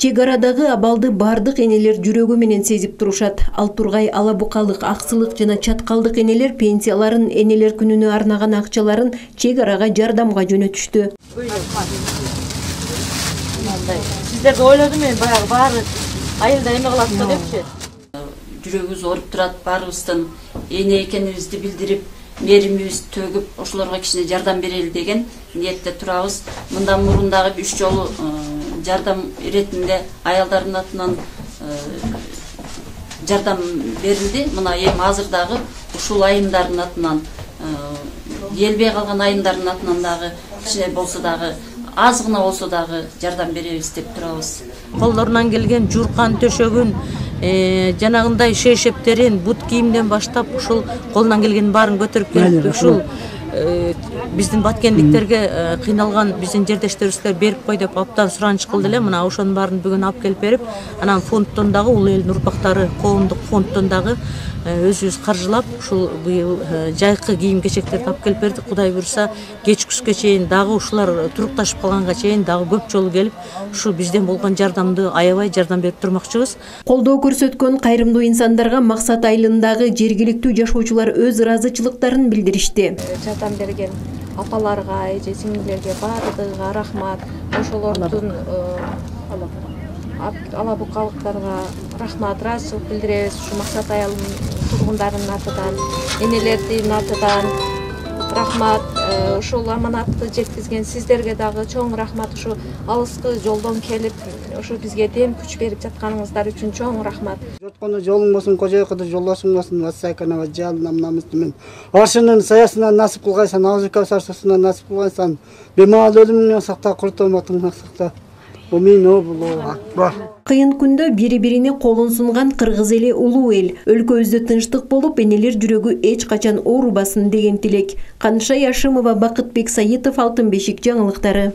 Чек арадагы абалды бардык энелер жүрөгү менен сезип турушат. Ал тургай алабукалык, аксылык жана чаткалдык энелер пенсияларын, энелер күнүнө арнаган акчаларын чек арага жардамга жөнөтүштү. Сиздерди ойлодум мен, баягы баары айылда эме кылат да депчи. Жүрөгүбүз ооруп турат, баарыбыздын эне экенибизди билдирип, мээримибизди төгүп, ошолорго кичине жардам берели деген ниетте турабыз. Мындан мурун дагы 3 жолу жардам иретинде аялдардын атынан жардам берилди. Мына эми азыр дагы ушул айымдардын атынан, келбей калган айымдардын атынан дагы кичине болсо дагы, аз гана болсо дагы жардам беребиз деп турабыз. Колдорунан келген журкан төшөгүн, жанагындай шешептерин, бут кийимден баштап ушул колунан келген баарын көтөрүп келип, ушул биздин баткендиктерге кыйналган биздин жердештерибизге берип кой деп абдан сураныч кылды эле. Мына ошонун баарын бүгүн алып келип берип, анан фонддон дагы Улуу элдин урпактары коомдук фонддон дагы өзүбүз каржылап ушул быйыл жайкы кийим-кечектерди алып келип бердик. Кудай буйруса кечкүскө чейин дагы ушулар турукташып калганга чейин дагы көп жолу келип, ушу бизден болгон жардамды аябай жардам берип турмакчыбыз. Колдоо көрсөткөн кайрымдуу инсандарга Максат айылындагы жергиликтүү жашоочулар өз ыраазычылыктарын билдиришти. Жардам берген апаларга, эже сиңдилерге баардыгыга рахмат. Ошолордун алабукалыктарга рахмат, ыраазычылык билдиребиз. Ушу Максат айылынын тургундарынын атынан, энелердин атынан рахмат. Ушул аманатты жеткизген сиздерге дагы чоң рахмат. Ушу алыскы жолдон келип, ушу бизге дем күч берип жатканыңыздар үчүн чоң рахмат. Жоткону жолуң болсун, кожойкоду жолдошуң болсун, вассайканава жалнам намыстымын. Аршынын саясынан насип кылгайсан, Азыка сарсасынан насип кылгайсан, бемал өлүмүнөн сакта, куртулматыңдан сакта. Кыйын күндө бири-бирине колун сунган кыргыз эли улуу эл. Өлкөбүздө тынчтык болуп, энелер жүрөгү эч качан оорубасын деген тилек. Каныша Яшымова, Бакытбек Саитов, Алтын бешик жаңылыктары.